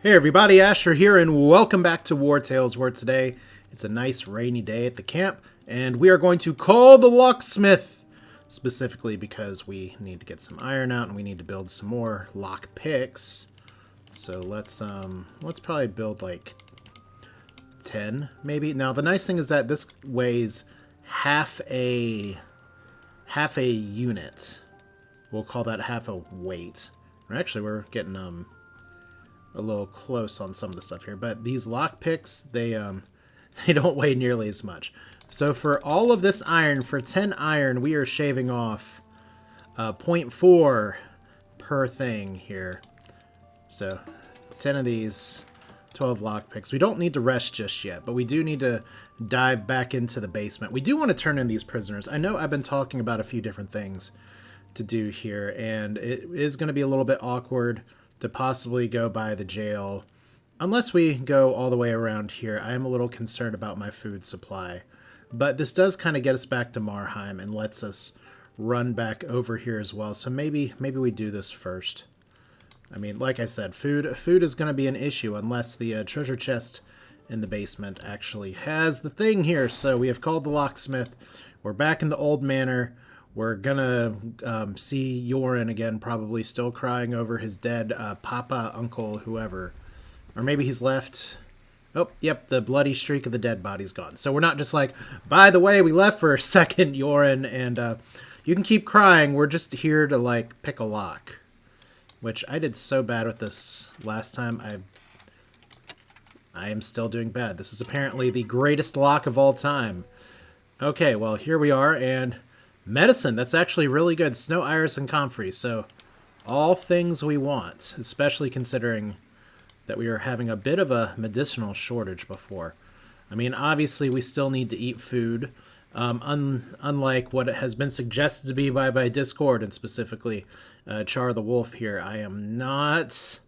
Hey everybody, Asher here, and welcome back to Wartales, where today it's a nice rainy day at the camp, and we are going to call the Locksmith, specifically because we need to get some iron out and we need to build some more lock picks. So let's probably build like 10, maybe. Now the nice thing is that this weighs half a unit. We'll call that half a weight. Actually, we're getting a little close on some of the stuff here, but these lockpicks, they they don't weigh nearly as much. So for all of this iron, for 10 iron, we are shaving off 0.4 per thing here. So 10 of these, 12 lockpicks. We don't need to rest just yet, but we do need to dive back into the basement. We do want to turn in these prisoners. I know I've been talking about a few different things to do here, and it is going to be a little bit awkward to possibly go by the jail. Unless we go all the way around here, I am a little concerned about my food supply. But this does kind of get us back to Marheim and lets us run back over here as well. So maybe we do this first. I mean, like I said, food is going to be an issue unless the treasure chest in the basement actually has the thing here. So we have called the locksmith. We're back in the old manor. We're gonna see Yoren again, probably still crying over his dead papa, uncle, whoever. Or maybe he's left. Oh, yep, the bloody streak of the dead body's gone. So we're not just like, by the way, we left for a second, Yoren, and you can keep crying. We're just here to, like, pick a lock. Which I did so bad with this last time. I am still doing bad. This is apparently the greatest lock of all time. Okay, well, here we are, and medicine, that's actually really good. Snow, iris, and comfrey. So all things we want, especially considering that we are having a bit of a medicinal shortage before. I mean, obviously we still need to eat food, unlike what it has been suggested to be by Discord, and specifically Char the Wolf here. I am not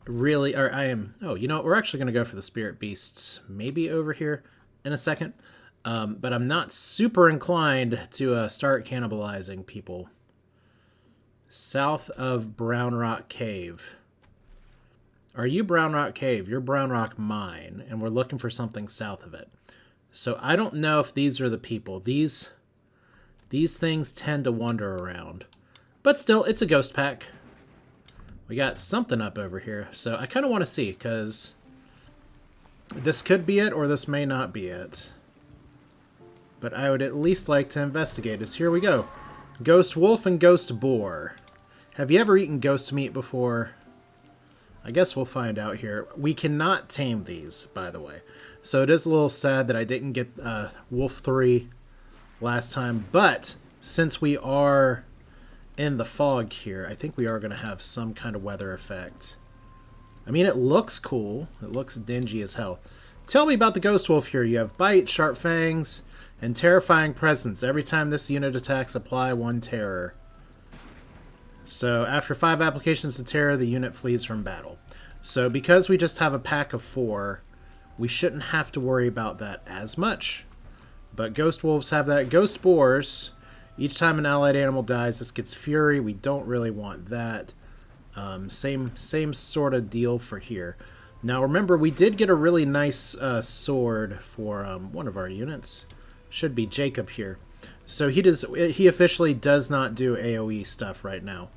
really, or I am, oh, you know what, we're actually going to go for the Spirit Beasts maybe over here in a second. But I'm not super inclined to start cannibalizing people. South of Brown Rock Cave. Are you Brown Rock Cave? You're Brown Rock Mine, and we're looking for something south of it. So I don't know if these are the people. These things tend to wander around. But still, it's a ghost pack. We got something up over here, so I kind of want to see, because this could be it, or this may not be it. But I would at least like to investigate this. Here we go. Ghost wolf and ghost boar. Have you ever eaten ghost meat before? I guess we'll find out here. We cannot tame these, by the way. So it is a little sad that I didn't get Wolf 3 last time. But since we are in the fog here, I think we are going to have some kind of weather effect. I mean, it looks cool. It looks dingy as hell. Tell me about the ghost wolf here. You have bite, sharp fangs, and terrifying presence. Every time this unit attacks, apply 1 terror. So after 5 applications of terror, the unit flees from battle. So because we just have a pack of 4, we shouldn't have to worry about that as much. But ghost wolves have that. Ghost boars, each time an allied animal dies, this gets fury. We don't really want that. Same sort of deal for here. Now remember, we did get a really nice sword for one of our units. Should be Jacob here. So he officially does not do AoE stuff right now,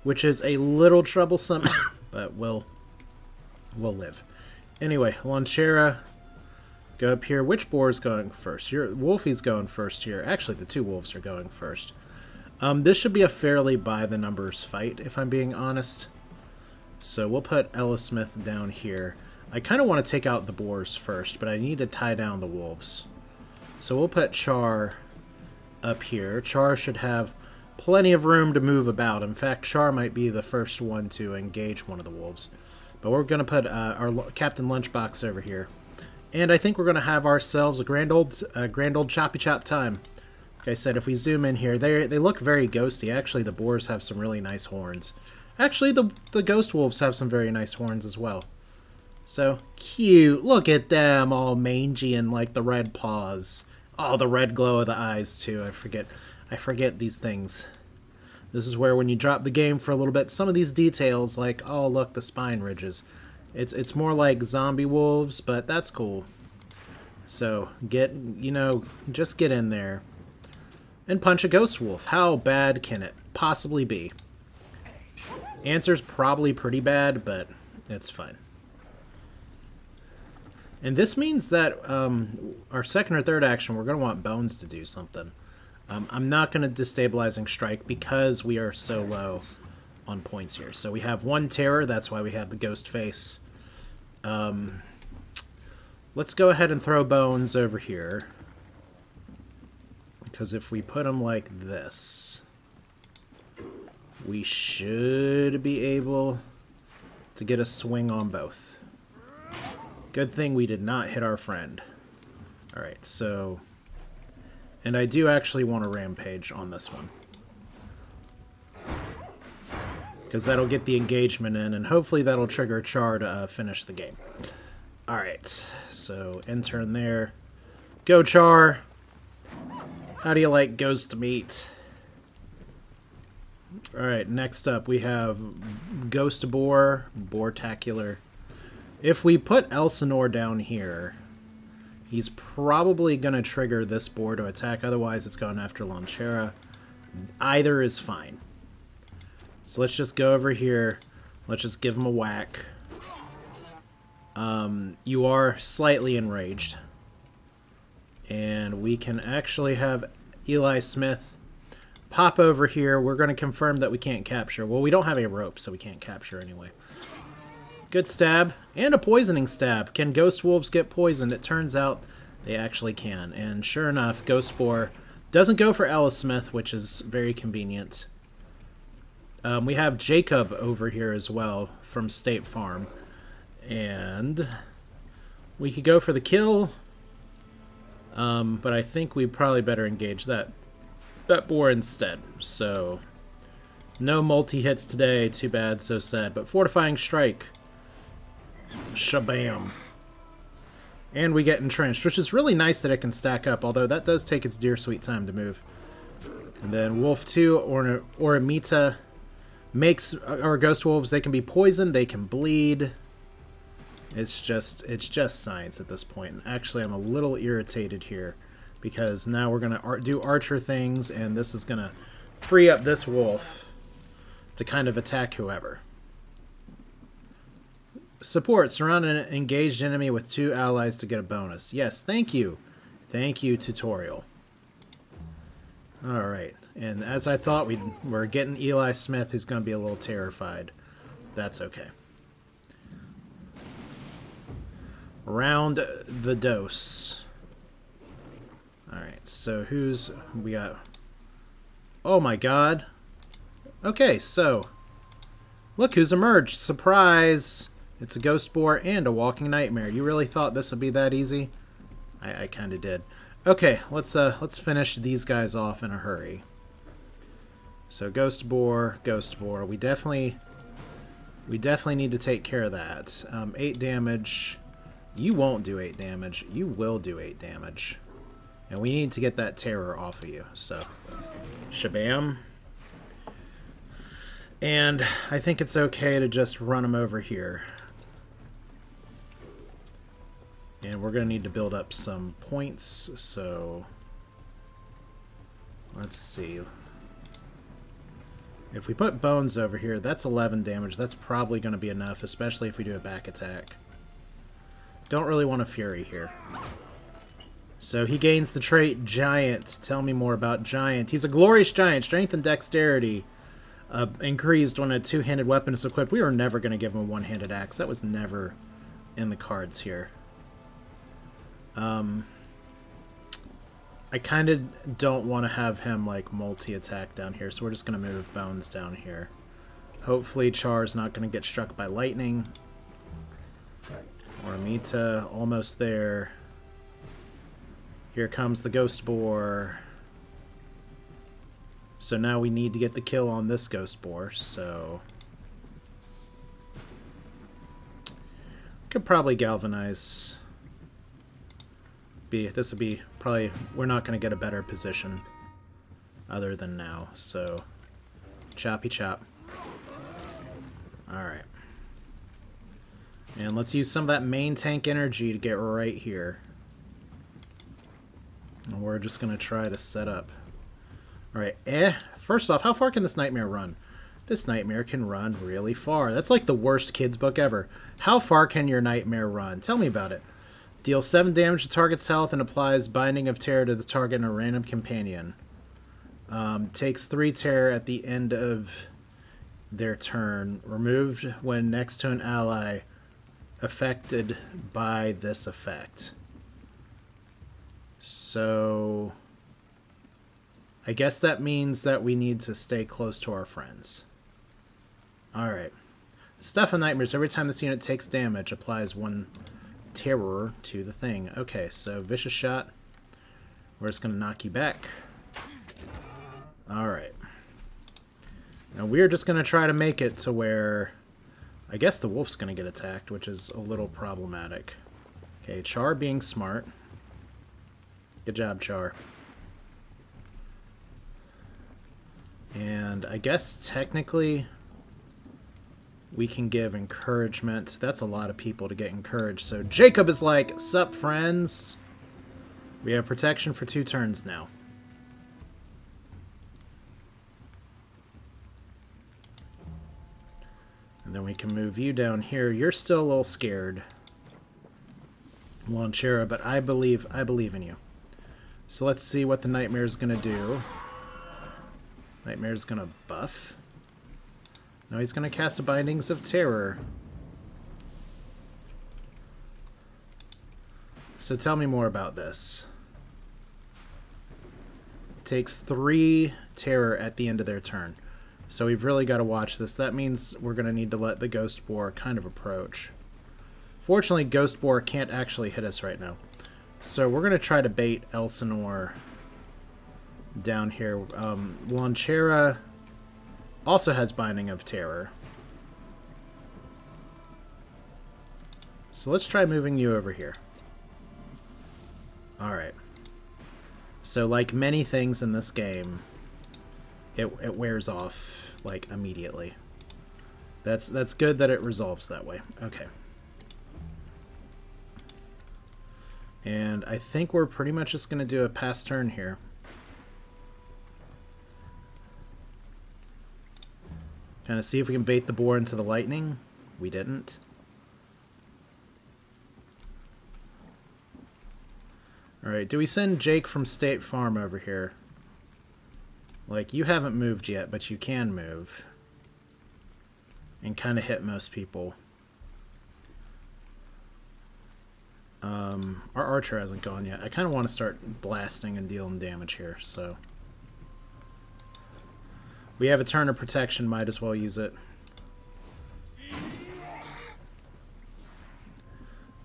which is a little troublesome, but we'll live. Anyway, Lonchera, go up here. Which boar's going first? Wolfie's going first here. Actually, the 2 wolves are going first. This should be a fairly by the numbers fight, if I'm being honest. So we'll put Ellismith down here. I kind of want to take out the boars first, but I need to tie down the wolves. So we'll put Char up here. Char should have plenty of room to move about. In fact, Char might be the first one to engage one of the wolves. But we're going to put our Captain Lunchbox over here. And I think we're going to have ourselves a grand old choppy chop time. Like I said, if we zoom in here, they look very ghosty. Actually, the boars have some really nice horns. Actually, the ghost wolves have some very nice horns as well. So cute. Look at them, all mangy and like the red paws. Oh, the red glow of the eyes too. I forget these things. This is where when you drop the game for a little bit, some of these details, like, oh look, the spine ridges, It's more like zombie wolves, but that's cool. So just get in there and punch a ghost wolf. How bad can it possibly be? Answer's probably pretty bad, but it's fine. And this means that our second or third action, we're going to want Bones to do something. I'm not going to destabilizing strike because we are so low on points here. So we have one terror. That's why we have the ghost face. Let's go ahead and throw Bones over here. Because if we put him like this, we should be able to get a swing on both. Good thing we did not hit our friend. Alright, so... And I do actually want a rampage on this one. Because that'll get the engagement in, and hopefully that'll trigger Char to finish the game. Alright, so enter in there. Go, Char! How do you like ghost meat? Alright, next up we have Ghost Boar, Boartacular. If we put Elsinore down here, he's probably going to trigger this boar to attack. Otherwise, it's going after Lanchera. Either is fine. So let's just go over here. Let's just give him a whack. You are slightly enraged. And we can actually have Eli Smith pop over here. We're going to confirm that we can't capture. Well, we don't have a rope, so we can't capture anyway. Good stab. And a poisoning stab. Can ghost wolves get poisoned? It turns out they actually can. And sure enough, Ghost Boar doesn't go for Ellis Smith, which is very convenient. We have Jacob over here as well from State Farm. And we could go for the kill. But I think we probably better engage that boar instead. So, no multi-hits today. Too bad, so sad. But Fortifying Strike. Shabam. And we get entrenched, which is really nice that it can stack up, although that does take its dear sweet time to move. And then Wolf 2, or Amita, makes our ghost wolves, they can be poisoned, they can bleed. It's just science at this point. And actually, I'm a little irritated here, because now we're going to do archer things, and this is going to free up this wolf to kind of attack whoever. Support. Surround an engaged enemy with 2 allies to get a bonus. Yes, thank you. Thank you, tutorial. Alright. And as I thought, we're getting Eli Smith, who's going to be a little terrified. That's okay. Round the dose. Alright, so we got... Oh my god. Okay, so... Look who's emerged. Surprise! It's a Ghost Boar and a Walking Nightmare. You really thought this would be that easy? I kind of did. Okay, let's finish these guys off in a hurry. So Ghost Boar. We definitely need to take care of that. 8 damage. You won't do 8 damage. You will do 8 damage. And we need to get that terror off of you. So, shabam. And I think it's okay to just run him over here. And we're going to need to build up some points, so let's see. If we put Bones over here, that's 11 damage. That's probably going to be enough, especially if we do a back attack. Don't really want a Fury here. So he gains the trait Giant. Tell me more about Giant. He's a glorious giant. Strength and dexterity increased when a 2-handed weapon is equipped. We were never going to give him a one-handed axe. That was never in the cards here. I kind of don't want to have him like multi-attack down here, so we're just going to move Bones down here. Hopefully Char's not going to get struck by lightning. Or Amita, almost there. Here comes the Ghost Boar. So now we need to get the kill on this Ghost Boar, so... Could probably galvanize... This would be probably... We're not going to get a better position other than now, so... Choppy chop. Alright. And let's use some of that main tank energy to get right here. And we're just going to try to set up. Alright, first off, how far can this nightmare run? This nightmare can run really far. That's like the worst kids book ever. How far can your nightmare run? Tell me about it. Deals 7 damage to target's health and applies Binding of Terror to the target and a random companion. Takes 3 terror at the end of their turn. Removed when next to an ally affected by this effect. So I guess that means that we need to stay close to our friends. Alright. Stuff of Nightmares. Every time this unit takes damage, applies 1 terror to the thing. Okay, so Vicious Shot. We're just going to knock you back. Alright. Now we're just going to try to make it to where I guess the wolf's going to get attacked, which is a little problematic. Okay, Char being smart. Good job, Char. And I guess technically we can give encouragement. That's a lot of people to get encouraged. So Jacob is like, sup, friends? We have protection for 2 turns now. And then we can move you down here. You're still a little scared, Launchera, but I believe in you. So let's see what the Nightmare's gonna do. Nightmare's gonna buff. No, he's gonna cast a Bindings of Terror. So tell me more about this. Takes 3 terror at the end of their turn. So we've really got to watch this. That means we're going to need to let the Ghost Boar kind of approach. Fortunately, Ghost Boar can't actually hit us right now. So we're going to try to bait Elsinore down here. Launchera also has Binding of Terror. So let's try moving you over here. Alright. So like many things in this game, it wears off like immediately. That's good that it resolves that way. Okay. And I think we're pretty much just going to do a pass turn here. Kind of see if we can bait the boar into the lightning. We didn't. Alright, do we send Jake from State Farm over here? Like, you haven't moved yet, but you can move. And kind of hit most people. Our archer hasn't gone yet. I kind of want to start blasting and dealing damage here, so... We have a turn of protection, might as well use it.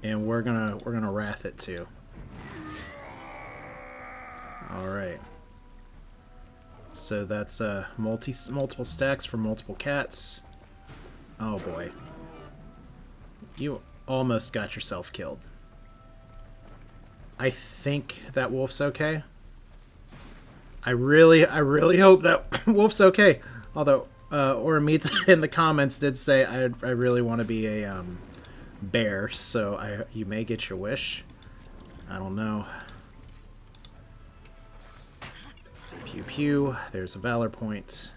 And we're gonna wrath it too. Alright. So that's multiple stacks for multiple cats. Oh boy. You almost got yourself killed. I think that wolf's okay. I really hope that wolf's okay. Although, Oramitz in the comments did say I really want to be a bear, so you may get your wish. I don't know. Pew pew. There's a valor point.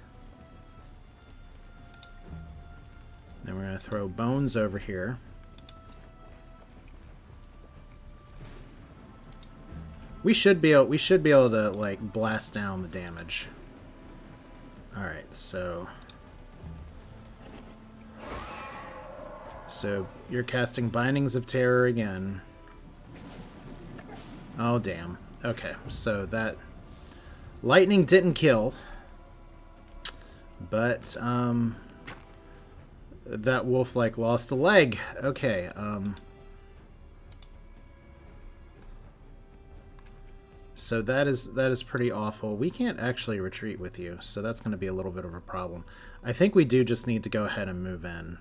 Then we're gonna throw bones over here. We should be able to like blast down the damage. All right, so you're casting Bindings of Terror again. Oh damn. Okay, so that lightning didn't kill, but that wolf like lost a leg. Okay, so that is pretty awful. We can't actually retreat with you, so that's going to be a little bit of a problem. I think we do just need to go ahead and move in.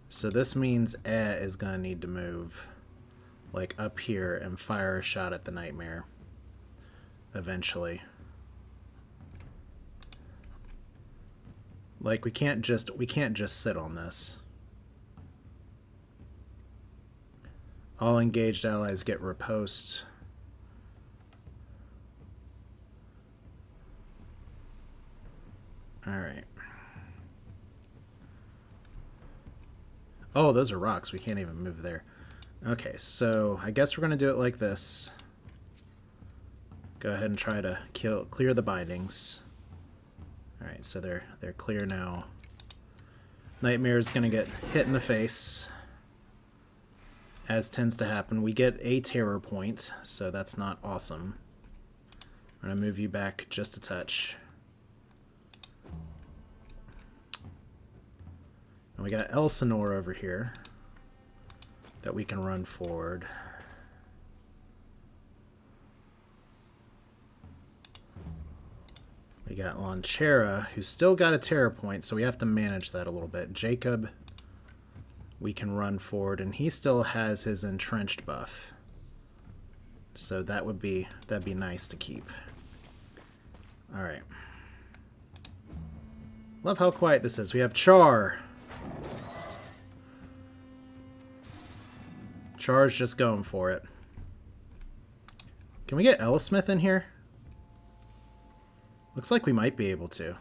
So this means is going to need to move like up here and fire a shot at the Nightmare eventually. Like, we can't just sit on this. All engaged allies get riposte. Alright. Oh, those are rocks. We can't even move there. Okay, so I guess we're going to do it like this. Go ahead and try to clear the bindings. Alright, so they're clear now. Nightmare is going to get hit in the face. As tends to happen. We get a terror point, so that's not awesome. I'm going to move you back just a touch. And we got Elsinore over here that we can run forward. We got Launchera, who's still got a terror point, so we have to manage that a little bit. Jacob, we can run forward, and he still has his entrenched buff. So that'd be nice to keep. Alright. Love how quiet this is. We have Char. Char's just going for it. Can we get Locksmith in here? Looks like we might be able to.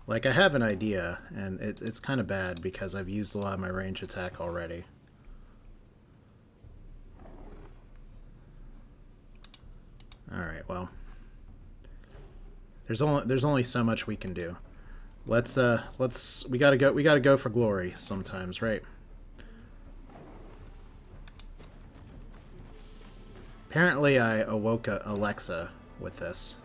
Like, I have an idea, and it's kind of bad because I've used a lot of my range attack already. Alright, well. There's only so much we can do. We gotta go for glory sometimes, right? Apparently I awoke Alexa with this.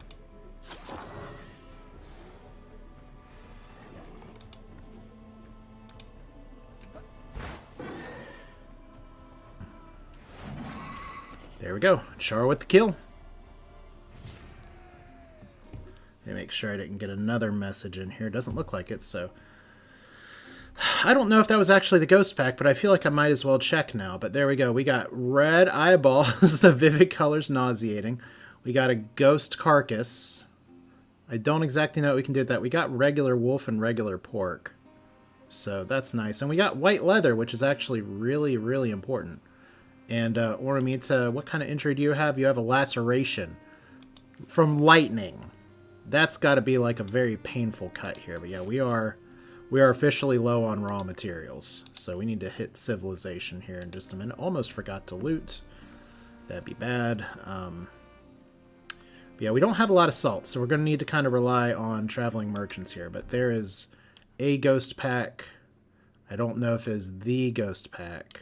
There we go. Char with the kill. Let me make sure I didn't get another message in here. Doesn't look like it, so... I don't know if that was actually the ghost pack, but I feel like I might as well check now. But there we go. We got red eyeballs, the vivid colors nauseating. We got a ghost carcass. I don't exactly know what we can do with that. We got regular wolf and regular pork. So that's nice. And we got white leather, which is actually really, really important. And Oramita, what kind of injury do you have? You have a laceration from lightning. That's got to be like a very painful cut here. But yeah, we are officially low on raw materials. So we need to hit civilization here in just a minute. Almost forgot to loot. That'd be bad. But yeah, we don't have a lot of salt, so we're going to need to kind of rely on traveling merchants here. But there is a ghost pack. I don't know if it's the ghost pack.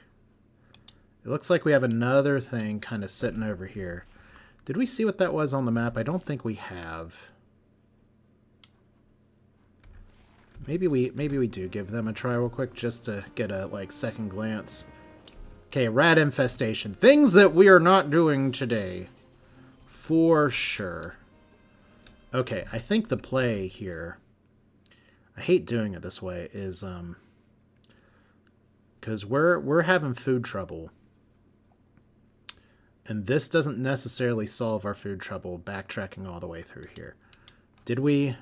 It looks like we have another thing kind of sitting over here. Did we see what that was on the map? I don't think we have. Maybe we do give them a try real quick just to get a second glance. Okay, rat infestation. Things that we are not doing today. For sure. Okay, I think the play here, I hate doing it this way, is because we're having food trouble. And this doesn't necessarily solve our food trouble backtracking all the way through here. Did we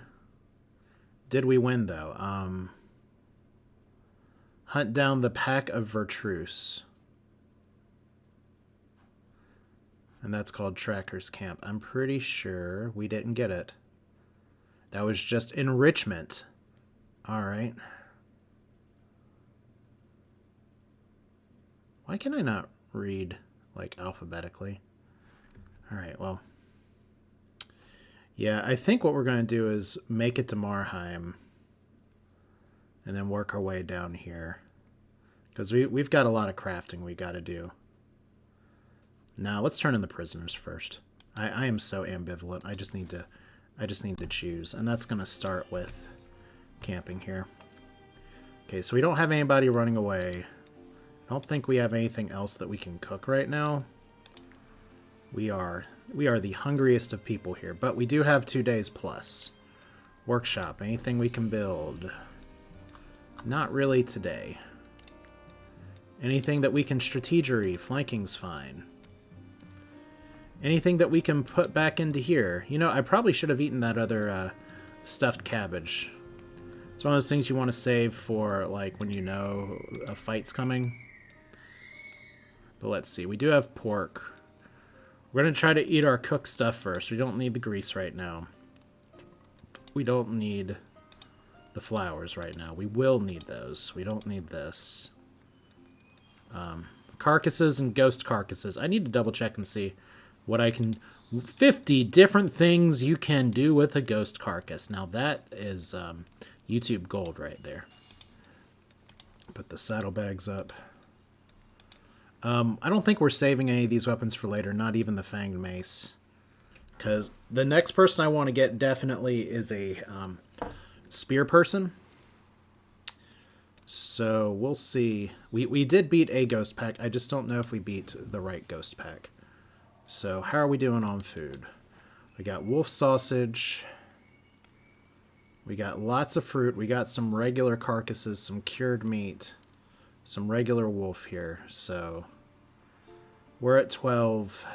win, though? Hunt down the pack of Vertruse. And that's called Tracker's Camp. I'm pretty sure we didn't get it. That was just enrichment. Alright. Why can I not read, alphabetically? Alright, well. Yeah, I think what we're going to do is make it to Marheim. And then work our way down here. Because we've got a lot of crafting we got to do. Now, let's turn in the prisoners first. I am so ambivalent. I just need to choose. And that's going to start with camping here. Okay, so we don't have anybody running away. I don't think we have anything else that we can cook right now. We are the hungriest of people here, but we do have 2 days plus. Workshop, anything we can build? Not really today. Anything that we can strategery? Flanking's fine. Anything that we can put back into here? You know, I probably should have eaten that other stuffed cabbage. It's one of those things you want to save for, like, when you know a fight's coming. But let's see. We do have pork. We're going to try to eat our cooked stuff first. We don't need the grease right now. We don't need the flowers right now. We will need those. We don't need this. Carcasses and ghost carcasses. I need to double check and see what I can... 50 different things you can do with a ghost carcass. Now that is YouTube gold right there. Put the saddlebags up. I don't think we're saving any of these weapons for later, not even the fanged mace. Because the next person I want to get definitely is a spear person. So we'll see. We did beat a ghost pack. I just don't know if we beat the right ghost pack. So how are we doing on food? We got wolf sausage. We got lots of fruit. We got some regular carcasses, some cured meat, some regular wolf here. So we're at 12.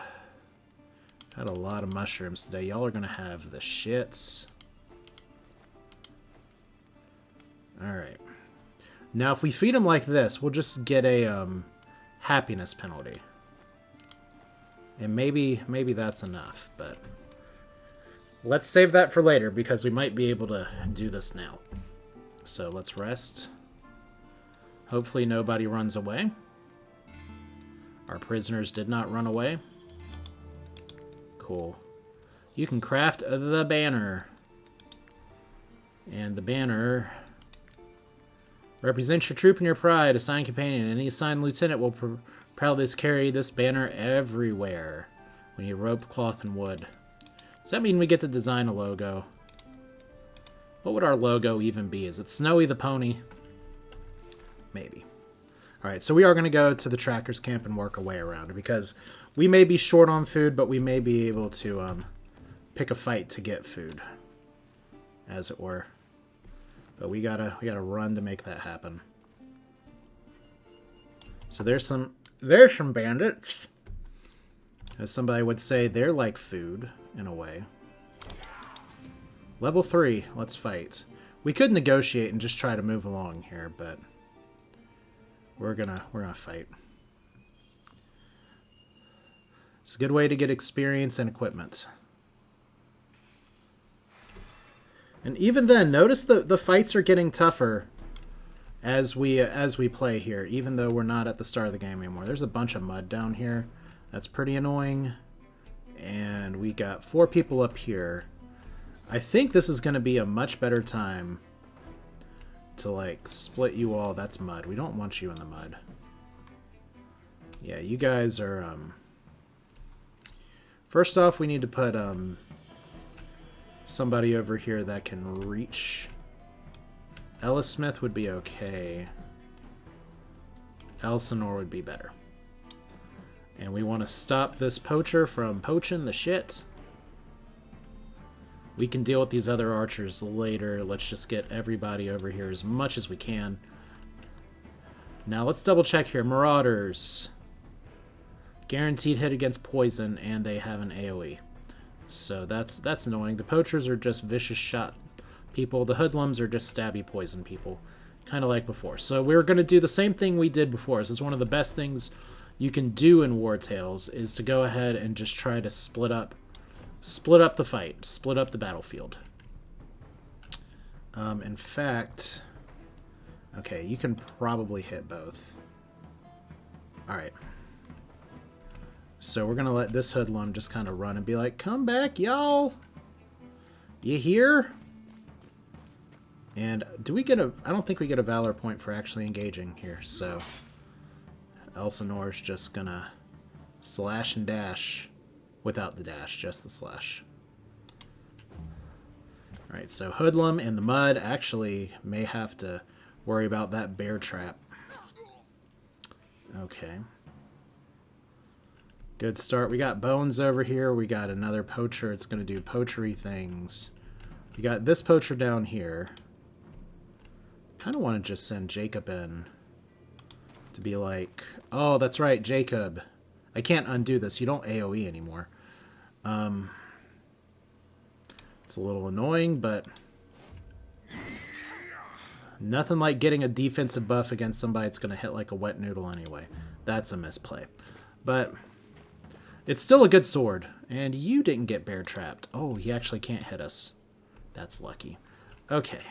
Had a lot of mushrooms today. Y'all are going to have the shits. Alright. Now, if we feed them like this, we'll just get a happiness penalty. And maybe that's enough, but let's save that for later because we might be able to do this now. So let's rest. Hopefully nobody runs away. Our prisoners did not run away. Cool. You can craft the banner. And the banner represents your troop and your pride. Assigned companion. Any assigned lieutenant will proudly carry this banner everywhere. We need rope, cloth, and wood. Does that mean we get to design a logo? What would our logo even be? Is it Snowy the Pony? Maybe. Alright, so we are going to go to the tracker's camp and work our way around because we may be short on food, but we may be able to pick a fight to get food, as it were. But we gotta run to make that happen. So there's some bandits. As somebody would say, they're like food in a way. Level 3, let's fight. We could negotiate and just try to move along here, but we're gonna fight. It's a good way to get experience and equipment. And even then, notice the fights are getting tougher as we play here, even though we're not at the start of the game anymore. There's a bunch of mud down here. That's pretty annoying. And we got 4 people up here. I think this is going to be a much better time to, like, split you all. That's mud. We don't want you in the mud. Yeah, you guys are, First off, we need to put, somebody over here that can reach. Locksmith would be okay. Elsinore would be better. And we want to stop this poacher from poaching the shit. We can deal with these other archers later. Let's just get everybody over here as much as we can. Now let's double check here. Marauders. Guaranteed hit against poison, and they have an AoE. So that's annoying. The poachers are just vicious shot people. The hoodlums are just stabby poison people. Kind of like before. So we're going to do the same thing we did before. This is one of the best things you can do in Wartales, is to go ahead and just try to split up the fight. Split up the battlefield. In fact... Okay, you can probably hit both. Alright. So we're going to let this hoodlum just kind of run and be like, come back, y'all! You here? And do we get a... I don't think we get a Valor point for actually engaging here, so... Elsinore's just going to slash and dash without the dash, just the slash. Alright, so hoodlum in the mud actually may have to worry about that bear trap. Okay. Good start. We got Bones over here. We got another poacher. It's going to do poachery things. We got this poacher down here. Kind of want to just send Jacob in to be like, oh, that's right, Jacob. I can't undo this. You don't AoE anymore. It's a little annoying, but nothing like getting a defensive buff against somebody that's going to hit like a wet noodle anyway. That's a misplay. But it's still a good sword. And you didn't get bear trapped. Oh, he actually can't hit us. That's lucky. Okay.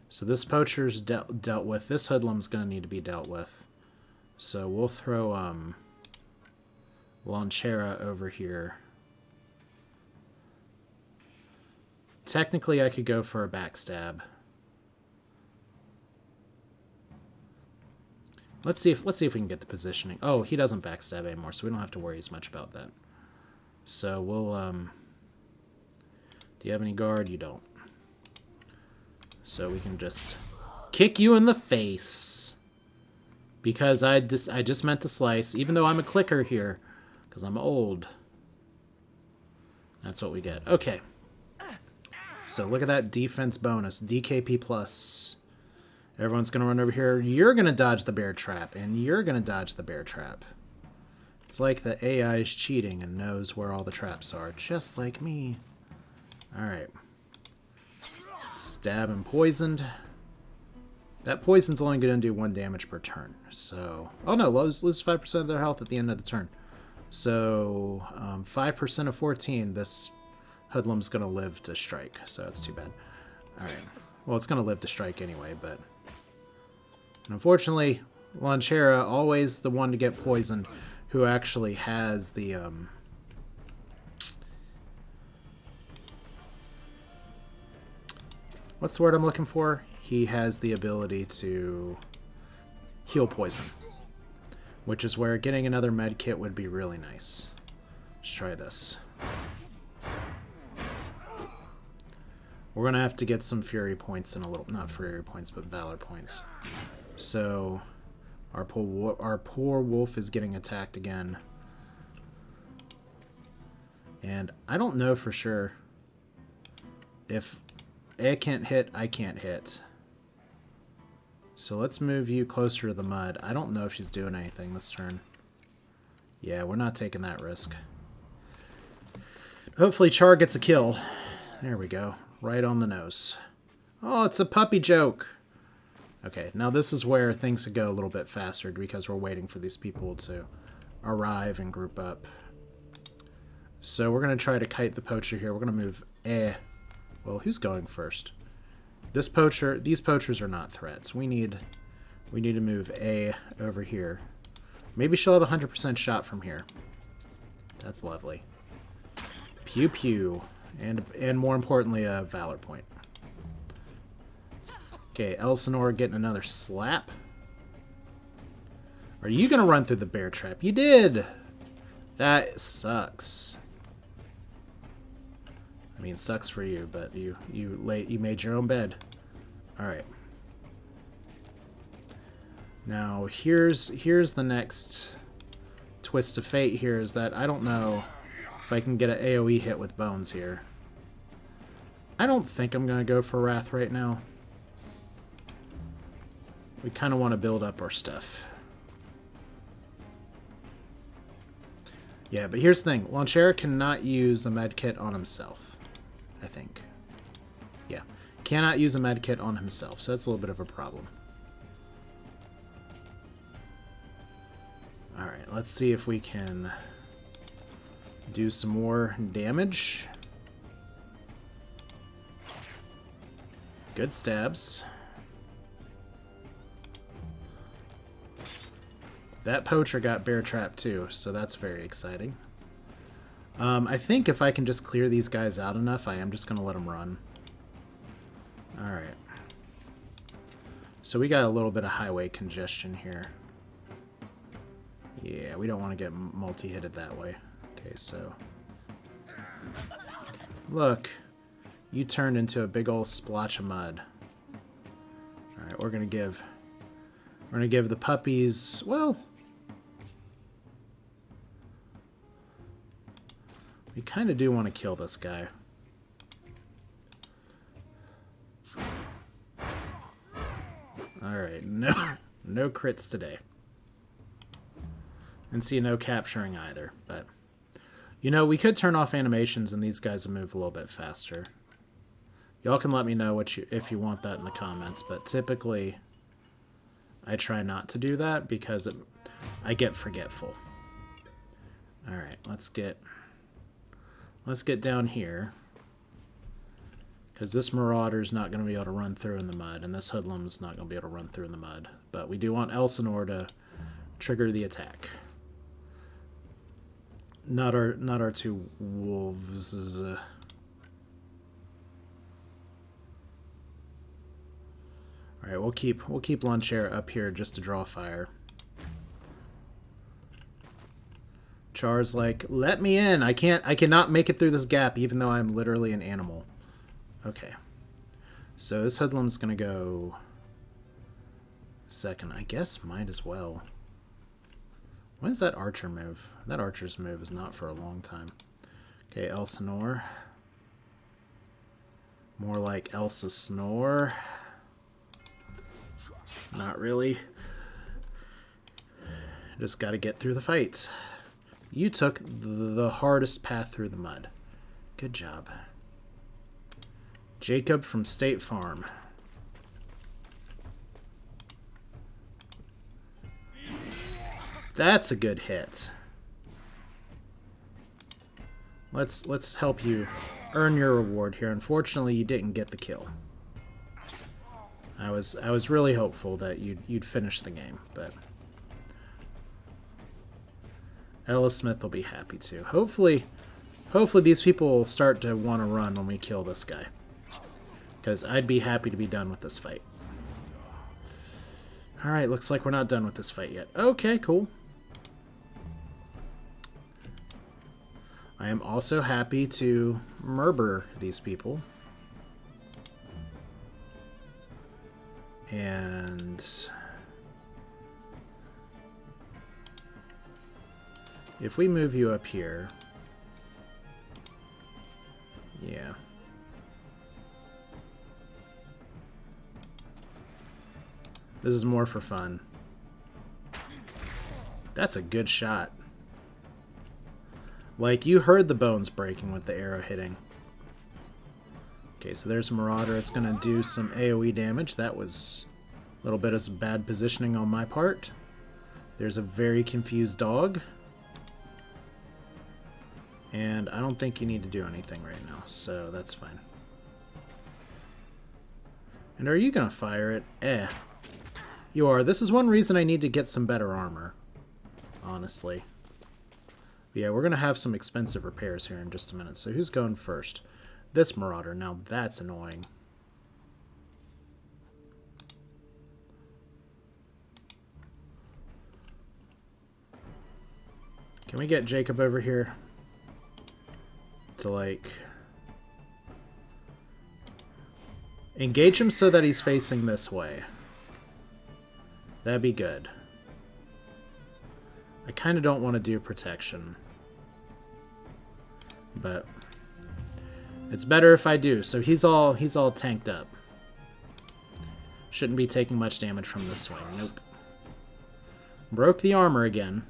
So this poacher's dealt with. This hoodlum's going to need to be dealt with. So we'll throw Lanchera over here. Technically, I could go for a backstab. Let's see if we can get the positioning. Oh, he doesn't backstab anymore, so we don't have to worry as much about that. So we'll do you have any guard? You don't. So we can just kick you in the face. Because I just meant to slice, even though I'm a clicker here, because I'm old. That's what we get. Okay. So look at that defense bonus, DKP plus. Everyone's going to run over here. You're going to dodge the bear trap, and you're going to dodge the bear trap. It's like the AI is cheating and knows where all the traps are, just like me. Alright. Stab and poisoned. That poison's only going to do 1 damage per turn. So, oh no, lose 5% of their health at the end of the turn. So, 5% of 14, this hoodlum's going to live to strike. So that's too bad. Alright. Well, it's going to live to strike anyway, but... And unfortunately, Lanchera, always the one to get poisoned, who actually has the... What's the word I'm looking for? He has the ability to heal poison, which is where getting another med kit would be really nice. Let's try this. We're going to have to get some Fury points in a little... Not Fury points, but Valor points. So, our poor wolf is getting attacked again. And I don't know for sure if I can't hit, I can't hit. So let's move you closer to the mud. I don't know if she's doing anything this turn. Yeah, we're not taking that risk. Hopefully Char gets a kill. There we go. Right on the nose. Oh, it's a puppy joke. Okay, now this is where things could go a little bit faster because we're waiting for these people to arrive and group up. So we're going to try to kite the poacher here. We're going to move... Well, who's going first? These poachers are not threats. We need to move A over here. Maybe she'll have a 100% shot from here. That's lovely. Pew pew. And more importantly, a Valor point. Okay, Elsinore getting another slap. Are you going to run through the bear trap? You did! That sucks. I mean, sucks for you, but you made your own bed. Alright. Now, here's the next twist of fate here, is that I don't know if I can get an AoE hit with bones here. I don't think I'm going to go for Wrath right now. We kind of want to build up our stuff. Yeah, but here's the thing. Lanchera cannot use a medkit on himself, I think. Yeah, cannot use a medkit on himself, so that's a little bit of a problem. Alright, let's see if we can do some more damage. Good stabs. That poacher got bear trapped too, so that's very exciting. I think if I can just clear these guys out enough, I am just going to let them run. Alright. So we got a little bit of highway congestion here. Yeah, we don't want to get multi-hitted that way. Okay, so... Look. You turned into a big old splotch of mud. Alright, we're going to give the puppies... Well... We kind of do want to kill this guy. Alright, no crits today. And see no capturing either, but... You know, we could turn off animations and these guys will move a little bit faster. Y'all can let me know if you want that in the comments, but typically I try not to do that because I get forgetful. Alright, let's get down here. Because this Marauder's not going to be able to run through in the mud, and this Hoodlum's not going to be able to run through in the mud. But we do want Elsinore to trigger the attack. Not our two wolves. Alright, we'll keep Lunch Air up here just to draw fire. Char's like, let me in. I cannot make it through this gap even though I'm literally an animal. Okay. So this Hoodlum's gonna go second. I guess might as well. When does that archer move? That archer's move is not for a long time. Okay, Elsinore. More like Elsa Snore. Not really. Just gotta get through the fight. You took the hardest path through the mud. Good job. Jacob from State Farm. That's a good hit. Let's help you earn your reward here. Unfortunately, you didn't get the kill. I was really hopeful that you'd finish the game, but Locksmith will be happy too. Hopefully these people will start to want to run when we kill this guy. Because I'd be happy to be done with this fight. Alright, looks like we're not done with this fight yet. Okay, cool. I am also happy to murder these people. And if we move you up here, yeah. This is more for fun. That's a good shot. Like, you heard the bones breaking with the arrow hitting. Okay, so there's a Marauder. It's going to do some AoE damage. That was a little bit of some bad positioning on my part. There's a very confused dog. And I don't think you need to do anything right now, so that's fine. And are you going to fire it? Eh. You are. This is one reason I need to get some better armor, honestly. But yeah, we're going to have some expensive repairs here in just a minute. So who's going first? This Marauder. Now that's annoying. Can we get Jacob over here to, like, engage him so that he's facing this way? That'd be good. I kind of don't want to do protection, but it's better if I do. So he's all tanked up. Shouldn't be taking much damage from this swing. Nope. Broke the armor again.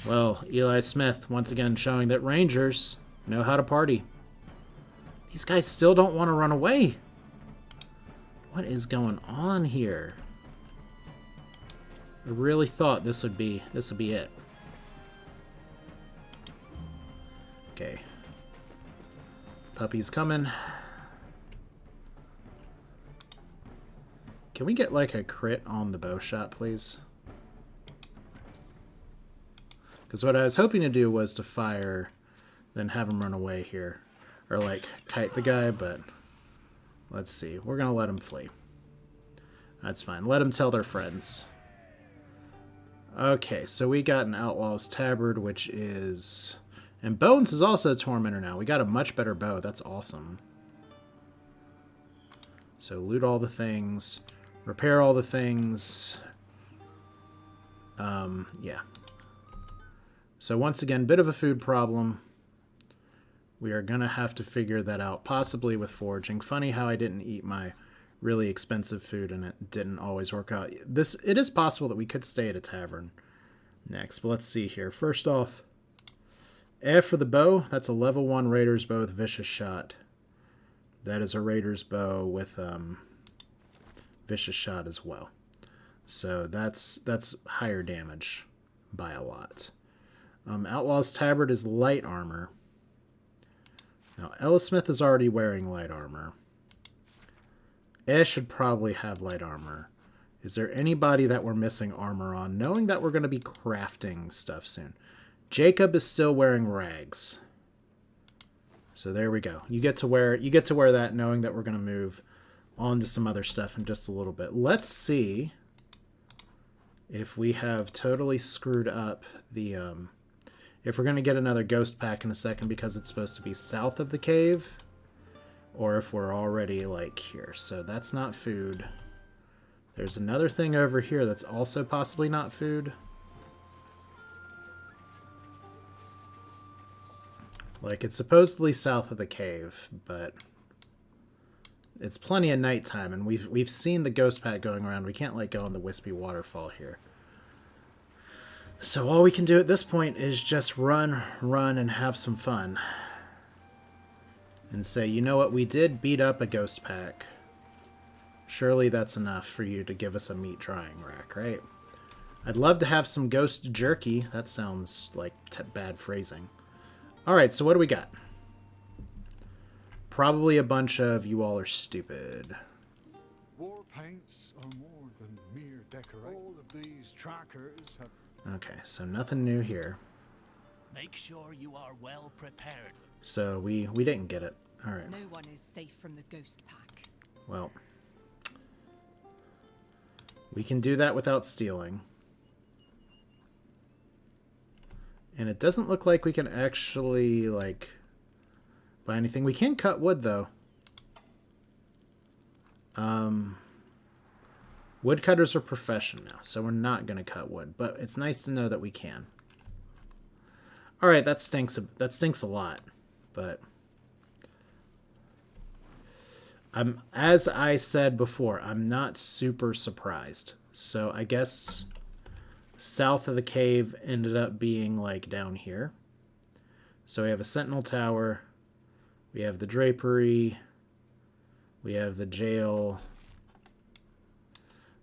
Well, Eli Smith once again showing that Rangers know how to party. These guys still don't want to run away. What is going on here? I really thought this would be it. Okay. Puppy's coming. Can we get like a crit on the bow shot, please? Because what I was hoping to do was to fire, then have him run away here. Or like kite the guy, but let's see. We're going to let him flee. That's fine. Let them tell their friends. Okay, so we got an Outlaw's Tabard, which is... And Bones is also a Tormentor now. We got a much better bow. That's awesome. So loot all the things. Repair all the things. Yeah. So once again, bit of a food problem. We are going to have to figure that out, possibly with foraging. Funny how I didn't eat my really expensive food, and it didn't always work out. It is possible that we could stay at a tavern next, but let's see here. First off, for the bow, that's a level 1 Raider's bow with vicious shot. That is a Raider's bow with vicious shot as well. So that's higher damage by a lot. Outlaw's tabard is light armor. Now, Locksmith is already wearing light armor. Should probably have light armor. Is there anybody that we're missing armor on, knowing that we're going to be crafting stuff soon? Jacob is still wearing rags. So there we go. You get to wear that knowing that we're going to move on to some other stuff in just a little bit. Let's see if we have totally screwed up the if we're going to get another ghost pack in a second because it's supposed to be south of the cave, or if we're already like here. So that's not food. There's another thing over here that's also possibly not food. Like, it's supposedly south of the cave, but it's plenty of nighttime, and we've seen the ghost pack going around. We can't like go on the wispy waterfall here. So all we can do at this point is just run, and have some fun. And say, you know what, we did beat up a ghost pack. Surely that's enough for you to give us a meat drying rack, right? I'd love to have some ghost jerky. That sounds like bad phrasing. Alright, so what do we got? Probably a bunch of you all are stupid. War paints are more than mere decoration. All of these trackers have... Okay, so nothing new here. Make sure you are well prepared. So we didn't get it. Alright. No one is safe from the ghost pack. Well, we can do that without stealing. And it doesn't look like we can actually, like, buy anything. We can cut wood, though. Woodcutters are profession now, so we're not going to cut wood. But it's nice to know that we can. Alright, that stinks a lot. But as I said before, I'm not super surprised. So I guess south of the cave ended up being like down here. So we have a sentinel tower, we have the drapery, we have the jail.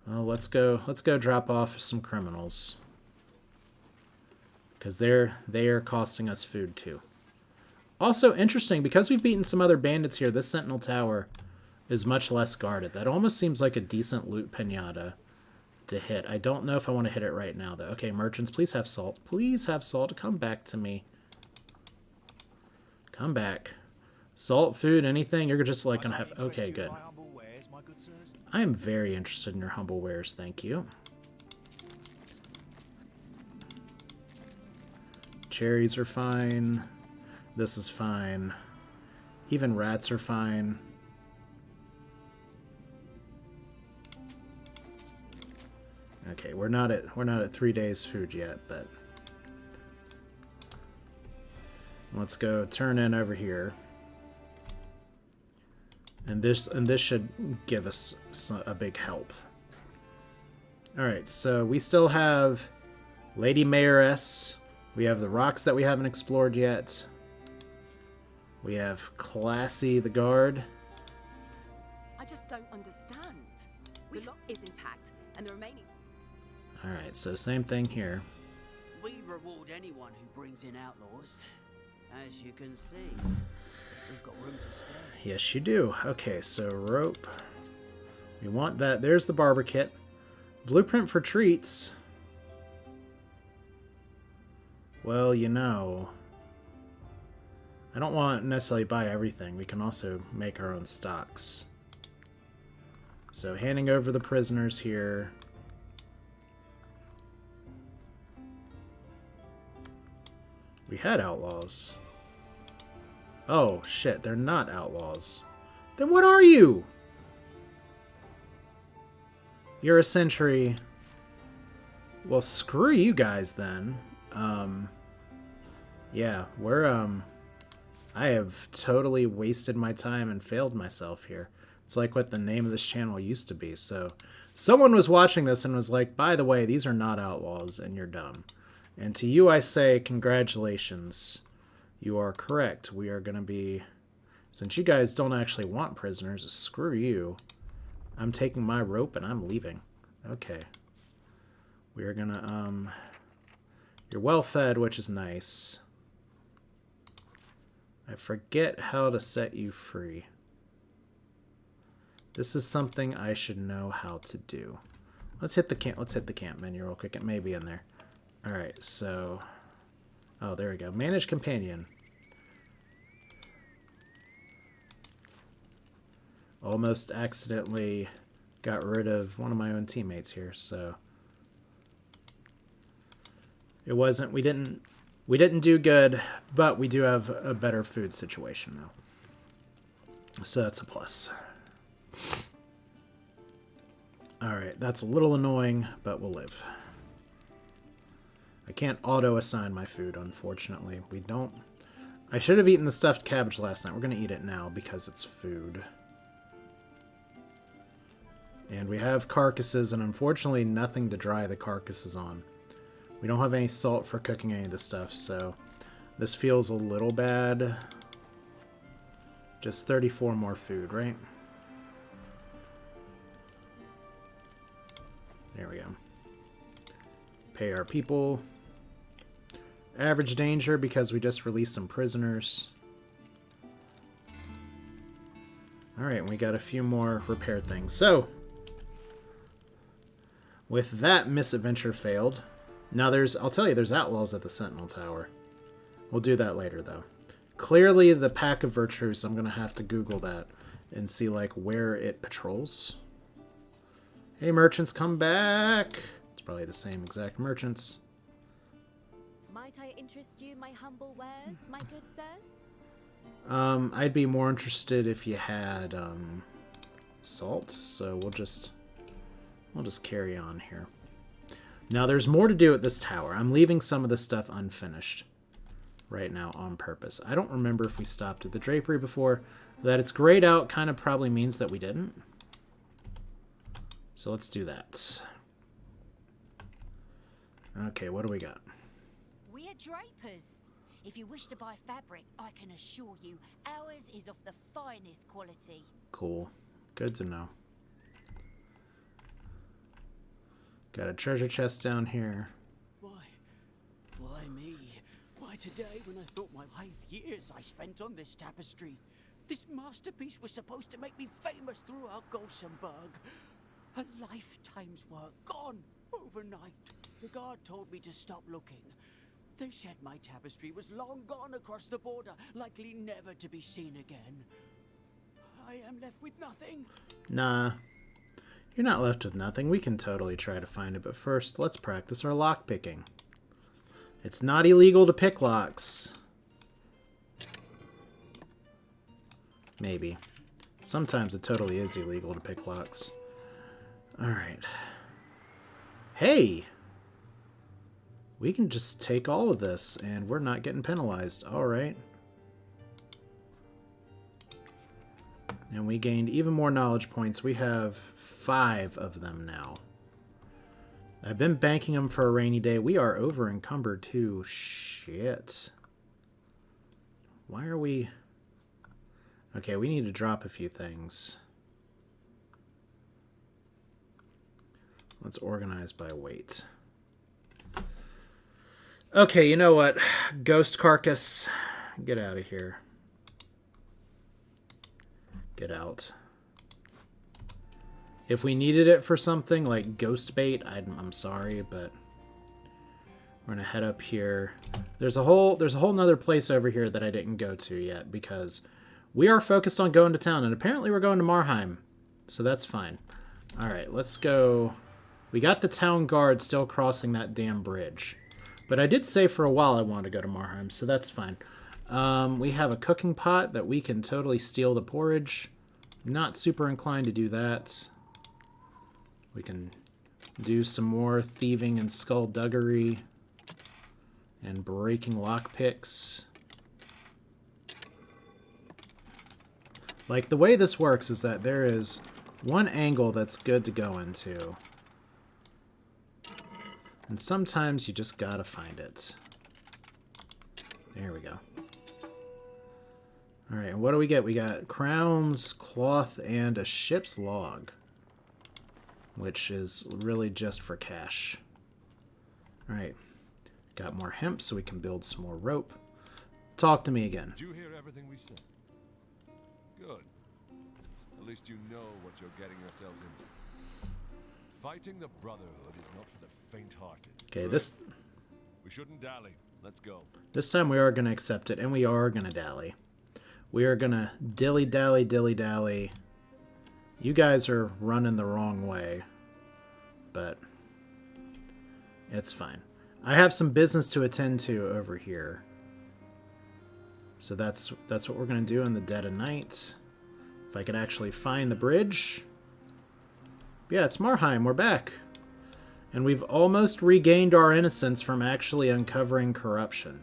Well, let's go drop off some criminals, because they are costing us food too. Also interesting, because we've beaten some other bandits here, this sentinel tower is much less guarded. That almost seems like a decent loot pinata to hit. I don't know if I want to hit it right now, though. Okay, merchants, please have salt. Please have salt. Come back to me. Come back. Salt, food, anything. You're just like gonna have... Okay, good. I am very interested in your humble wares. Thank you. Cherries are fine. This is fine. Even rats are fine. Okay, we're not at 3 days food yet, but let's go turn in over here. And this should give us a big help. All right, so we still have Lady Mayoress. We have the rocks that we haven't explored yet. We have Classy the guard. I just don't understand. The lock is intact, and the remaining... Alright, so same thing here. We reward anyone who brings in outlaws. As you can see, we've got room to spare. Yes, you do. Okay, so rope. We want that. There's the barber kit. Blueprint for treats. Well, you know, I don't want to necessarily buy everything. We can also make our own stocks. So handing over the prisoners here. We had outlaws. Oh, shit, they're not outlaws. Then what are you? You're a sentry. Well, screw you guys then. Yeah, we're, I have totally wasted my time and failed myself here. It's like what the name of this channel used to be. So someone was watching this and was like, by the way, these are not outlaws and you're dumb. And to you I say, congratulations. You are correct. We are going to be... Since you guys don't actually want prisoners, screw you. I'm taking my rope and I'm leaving. Okay. We are going to... You're well fed, which is nice. I forget how to set you free. This is something I should know how to do. Let's hit the camp menu real quick. It may be in there. All right, so oh, there we go. Manage companion. Almost accidentally got rid of one of my own teammates here, so it wasn't we didn't do good, but we do have a better food situation now. So that's a plus. Alright, that's a little annoying, but we'll live. I can't auto-assign my food, unfortunately. We don't... I should have eaten the stuffed cabbage last night. We're going to eat it now because it's food. And we have carcasses, and unfortunately nothing to dry the carcasses on. We don't have any salt for cooking any of this stuff, so this feels a little bad. Just 34 more food, right? There we go. Pay our people. Average danger because we just released some prisoners. Alright, we got a few more repair things. So, with that misadventure failed. Now I'll tell you, there's outlaws at the Sentinel Tower. We'll do that later, though. Clearly, the Pack of Vertruse, I'm going to have to Google that and see, like, where it patrols. Hey, merchants, come back! It's probably the same exact merchants. Might I interest you, my humble wares, my good sirs? I'd be more interested if you had, salt, so we'll just carry on here. Now, there's more to do at this tower. I'm leaving some of this stuff unfinished right now on purpose. I don't remember if we stopped at the drapery before. That it's grayed out kind of probably means that we didn't. So let's do that. Okay, what do we got? We're drapers. If you wish to buy fabric, I can assure you ours is of the finest quality. Cool. Good to know. Got a treasure chest down here. Why me? Why today when I thought my life years I spent on this tapestry? This masterpiece was supposed to make me famous throughout Golsenberg. A lifetime's work gone overnight. The guard told me to stop looking. They said my tapestry was long gone across the border, likely never to be seen again. I am left with nothing. Nah. You're not left with nothing. We can totally try to find it, but first, let's practice our lockpicking. It's not illegal to pick locks. Maybe. Sometimes it totally is illegal to pick locks. Alright. Hey! We can just take all of this, and we're not getting penalized. Alright. And we gained even more knowledge points. We have 5 of them now. I've been banking them for a rainy day. We are over encumbered too. Shit. Why are we... Okay, we need to drop a few things. Let's organize by weight. Okay, you know what? Ghost carcass. Get out of here. Get out. If we needed it for something like ghost bait, I'm sorry, but we're gonna head up here. There's a whole nother place over here that I didn't go to yet because we are focused on going to town, and apparently we're going to Marheim, so that's fine. All right, let's go. We got the town guard still crossing that damn bridge, but I did say for a while I wanted to go to Marheim, so that's fine. We have a cooking pot that we can totally steal the porridge. Not super inclined to do that. We can do some more thieving and skullduggery and breaking lockpicks. Like, the way this works is that there is one angle that's good to go into. And sometimes you just gotta find it. There we go. Alright, and what do we get? We got crowns, cloth, and a ship's log. Which is really just for cash. Alright. Got more hemp so we can build some more rope. Talk to me again. Did you hear everything we said? Good. At least you know what you're getting yourselves into. Fighting the Brotherhood is not for the faint-hearted. Okay, We shouldn't dally. Let's go. This time we are going to accept it, and we are going to dally. We are going to dilly-dally, dilly-dally. You guys are running the wrong way, but it's fine. I have some business to attend to over here. So that's what we're going to do in the dead of night. If I could actually find the bridge. Yeah, it's Marheim. We're back. And we've almost regained our innocence from actually uncovering corruption.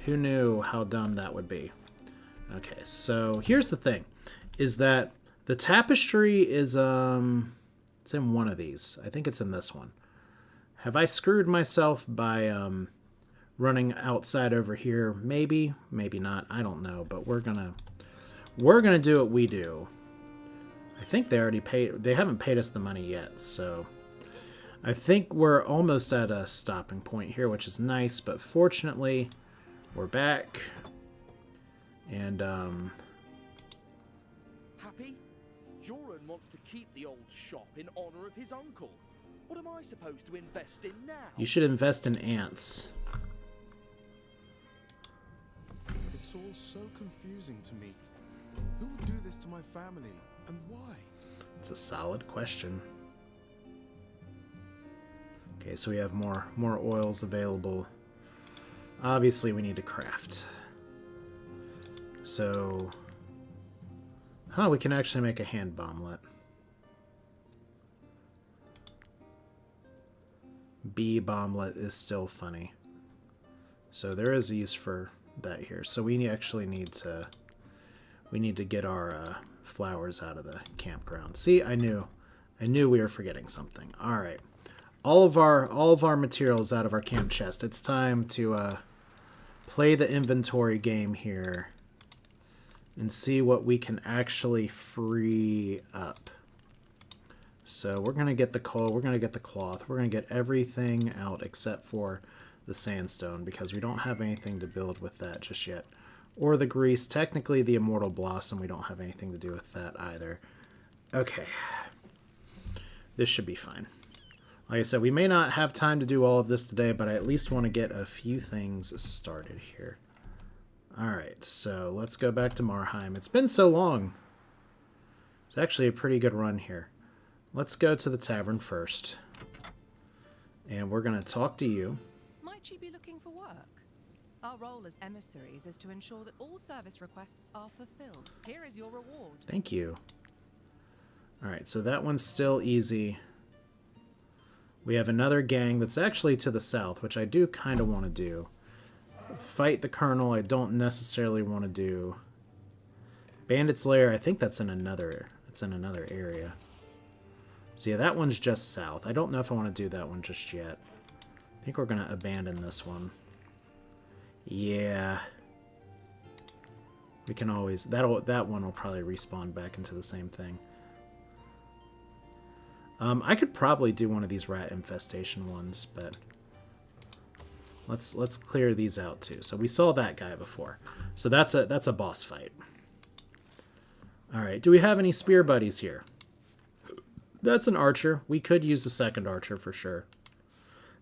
Who knew how dumb that would be? Okay, so here's the thing. Is that the tapestry is, it's in one of these. I think it's in this one. Have I screwed myself by, running outside over here? Maybe, maybe not. I don't know, but we're gonna do what we do. I think they already paid. They haven't paid us the money yet, so I think we're almost at a stopping point here, which is nice. But fortunately, we're back, and Happy? Joran wants to keep the old shop in honor of his uncle. What am I supposed to invest in now? You should invest in ants. It's all so confusing to me. Who would do this to my family, and why? It's a solid question. Okay, so we have more oils available. Obviously, we need to craft. So, we can actually make a hand bomblet. Bee bomblet is still funny. So there is a use for that here. So we actually need to get our flowers out of the campground. See, I knew we were forgetting something. All right, all of our materials out of our camp chest. It's time to play the inventory game here and see what we can actually free up. So we're gonna get the coal, we're gonna get the cloth, we're gonna get everything out except for the sandstone because we don't have anything to build with that just yet. Or the grease. Technically the immortal blossom, we don't have anything to do with that either. Okay. This should be fine. Like I said, we may not have time to do all of this today, but I at least want to get a few things started here. Alright, so let's go back to Marheim. It's been so long. It's actually a pretty good run here. Let's go to the tavern first. And we're going to talk to you. Might you be looking for work? Our role as emissaries is to ensure that all service requests are fulfilled. Here is your reward. Thank you. Alright, so that one's still easy. We have another gang that's actually to the south, which I do kind of want to do. Fight the Colonel, I don't necessarily want to do. Bandits Lair, I think that's in another area. So yeah, that one's just south. I don't know if I want to do that one just yet. I think we're going to abandon this one. Yeah. We can always... that one will probably respawn back into the same thing. I could probably do one of these rat infestation ones, but... Let's clear these out too. So we saw that guy before. So that's a boss fight. Alright, do we have any spear buddies here? That's an archer. We could use a second archer for sure.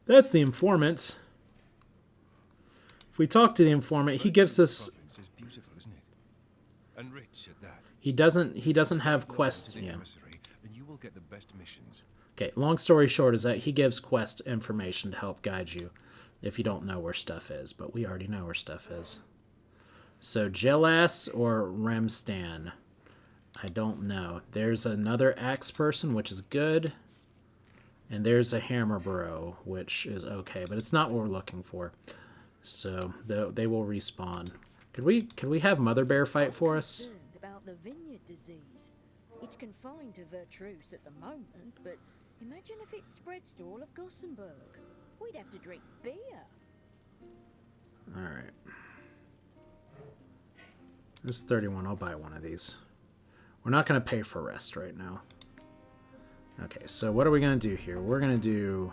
That's the informant. If we talk to the informant, he gives us... Is beautiful, isn't it? And rich at that. He doesn't have quests. Yeah. And you will get the best missions. Okay, long story short is that he gives quest information to help guide you if you don't know where stuff is, but we already know where stuff is. So Jelas or Remstan? I don't know. There's another axe person, which is good. And there's a hammer bro, which is okay, but it's not what we're looking for. So they will respawn. Could we have Mother Bear fight for us? About about the vineyard disease. It's confined to Vertruse at the moment, but imagine if it spreads to all of Gothenburg. We'd have to drink beer. Alright. This is 31. I'll buy one of these. We're not going to pay for rest right now. Okay, so what are we going to do here? We're going to do...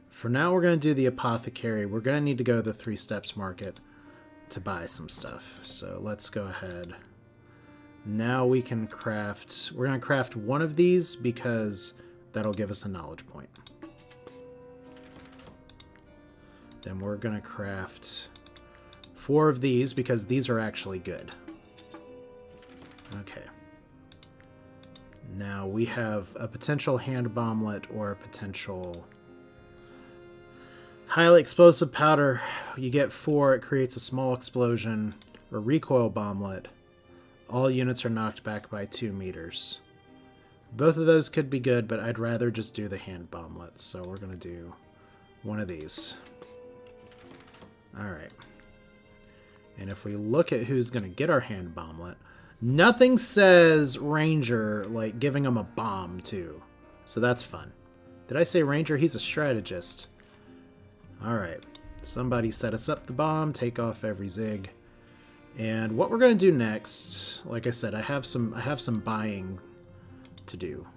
For now, we're going to do the apothecary. We're going to need to go to the 3 Steps Market to buy some stuff. So let's go ahead. Now we can craft... We're going to craft one of these because that'll give us a knowledge point. Then we're going to craft 4 of these because these are actually good. Okay. Now we have a potential hand bomblet or a potential highly explosive powder. You get 4, it creates a small explosion. Or recoil bomblet. All units are knocked back by 2 meters. Both of those could be good, but I'd rather just do the hand bomblet. So we're going to do one of these. Alright. And if we look at who's going to get our hand bomblet, nothing says Ranger like giving him a bomb too. So that's fun. Did I say Ranger? He's a strategist. Alright. Somebody set us up the bomb, take off every zig. And what we're going to do next, like I said, I have some buying to do.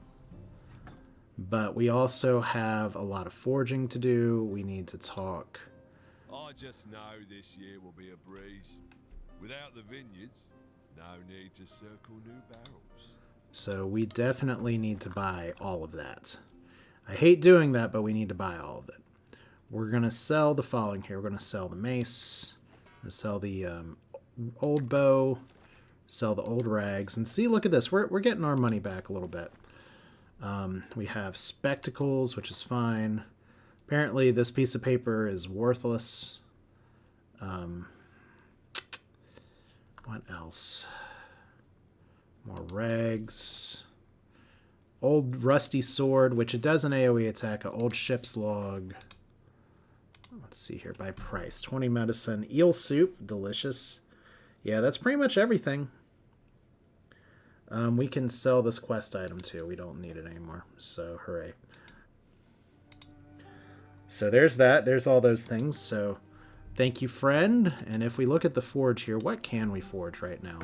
But we also have a lot of forging to do. We need to talk. I just know this year will be a breeze. Without the vineyards, no need to circle new barrels. So we definitely need to buy all of that. I hate doing that, but we need to buy all of it. We're going to sell the following here. We're going to sell the mace, sell the old bow, sell the old rags, and see, look at this. We're getting our money back a little bit. We have spectacles, which is fine. Apparently, this piece of paper is worthless. What else? More rags. Old rusty sword, which it does an AoE attack. An old ship's log. Let's see here. By price. 20 medicine. Eel soup. Delicious. Yeah, that's pretty much everything. We can sell this quest item too. We don't need it anymore. So, hooray. So there's that. There's all those things. So thank you, friend. And if we look at the forge here, what can we forge right now?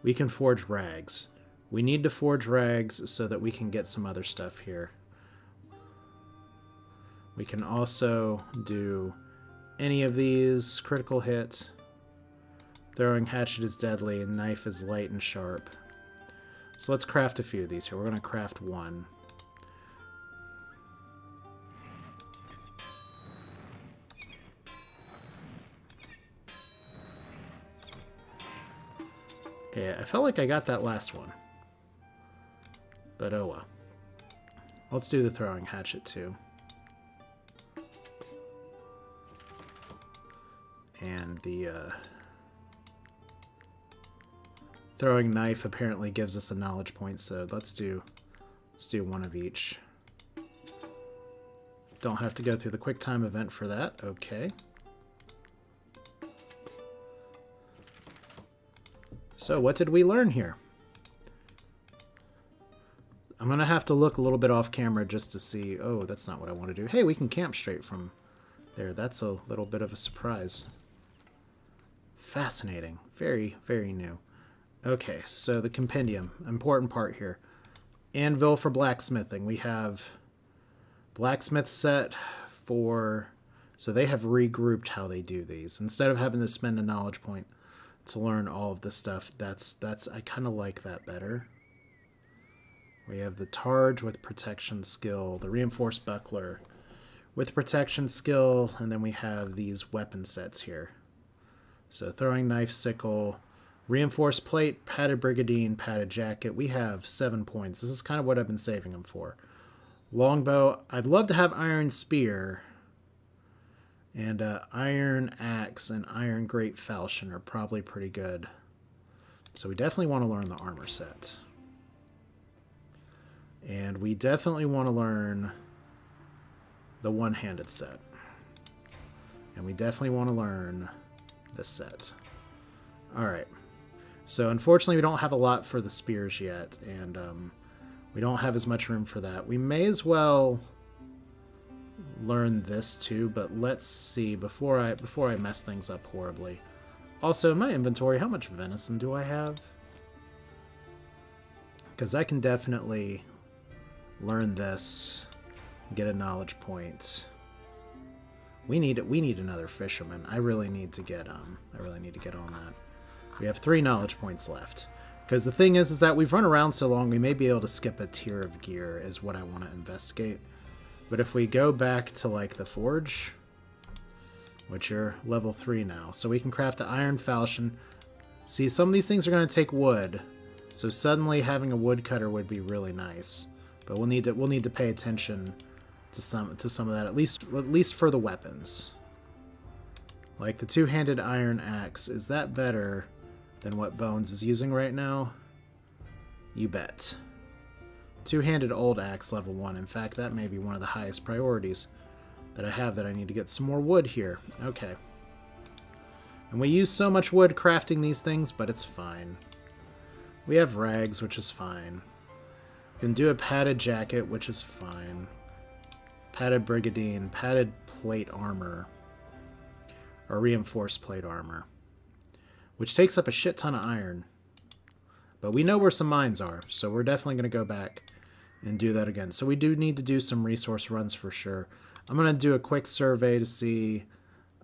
We can forge rags. We need to forge rags so that we can get some other stuff here. We can also do any of these. Critical hit. Throwing hatchet is deadly, and knife is light and sharp. So let's craft a few of these here. We're going to craft one. Okay, I felt like I got that last one. But oh well. Let's do the throwing hatchet too. And the throwing knife apparently gives us a knowledge point, so let's do one of each. Don't have to go through the quick time event for that. Okay. So what did we learn here? I'm going to have to look a little bit off camera just to see. Oh, that's not what I want to do. Hey, we can camp straight from there. That's a little bit of a surprise. Fascinating. Very, very new. Okay, so the compendium. Important part here. Anvil for blacksmithing. We have blacksmith set for... So they have regrouped how they do these. Instead of having to spend a knowledge point to learn all of this stuff, that's I kind of like that better. We have the Targe with protection skill, the reinforced buckler with protection skill, and then we have these weapon sets here. So throwing knife, sickle, reinforced plate, padded brigandine, padded jacket. We have 7 points. This is kind of what I've been saving them for. Longbow. I'd love to have iron spear. And iron axe and iron great falchion are probably pretty good. So we definitely want to learn the armor set. And we definitely want to learn the one-handed set. And we definitely want to learn this set. Alright. So unfortunately, we don't have a lot for the spears yet, and we don't have as much room for that. We may as well learn this too, but let's see before I mess things up horribly. Also, in my inventory, how much venison do I have? Because I can definitely learn this, get a knowledge point. We need another fisherman. I really need to get on that. We have 3 knowledge points left. Because the thing is that we've run around so long, we may be able to skip a tier of gear, is what I want to investigate. But if we go back to, like, the forge, which are level 3 now, so we can craft an iron falchion. See, some of these things are going to take wood, so suddenly having a woodcutter would be really nice. But we'll need to pay attention to some of that, at least for the weapons. Like the two-handed iron axe, is that better than what Bones is using right now? You bet. Two-handed old axe level 1. In fact, that may be one of the highest priorities that I have, that I need to get some more wood here. Okay. And we use so much wood crafting these things, but it's fine. We have rags, which is fine. We can do a padded jacket, which is fine. Padded brigandine, padded plate armor. Or reinforced plate armor. Which takes up a shit ton of iron. But we know where some mines are, so we're definitely going to go back and do that again. So we do need to do some resource runs for sure. I'm going to do a quick survey to see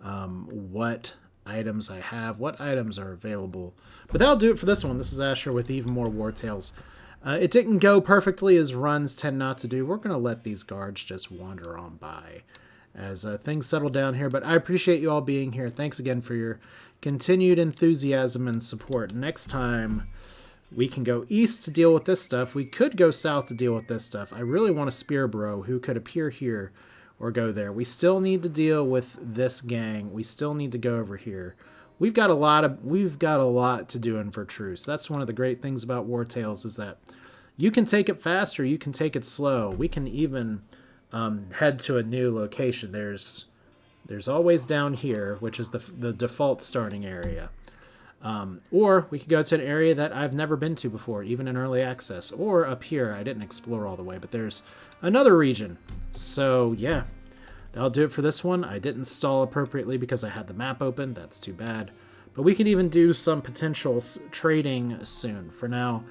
what items I have, what items are available. But that'll do it for this one. This is Asher with even more Wartales. It didn't go perfectly, as runs tend not to do. We're going to let these guards just wander on by as things settle down here. But I appreciate you all being here. Thanks again for your continued enthusiasm and support. Next time, we can go east to deal with this stuff. We could go south to deal with this stuff. I really want a spear bro who could appear here or go there. We still need to deal with this gang. We still need to go over here. We've got a lot to do in Vertruse. That's one of the great things about Wartales, is that you can take it fast or you can take it slow. We can even head to a new location. There's always down here, which is the default starting area. Or we could go to an area that I've never been to before, even in early access. Or up here, I didn't explore all the way, but there's another region. So yeah, that'll do it for this one. I didn't stall appropriately because I had the map open. That's too bad. But we can even do some potential trading soon. For now,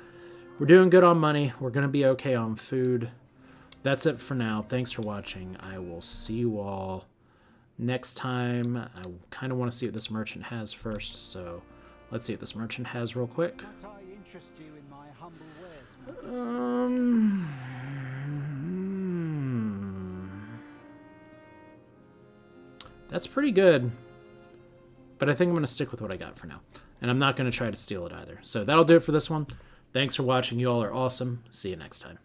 we're doing good on money. We're going to be okay on food. That's it for now. Thanks for watching. I will see you all next time. I kind of want to see what this merchant has first, so let's see what this merchant has real quick. That's pretty good, but I think I'm going to stick with what I got for now, and I'm not going to try to steal it either. So that'll do it for this one. Thanks for watching. You all are awesome. See you next time.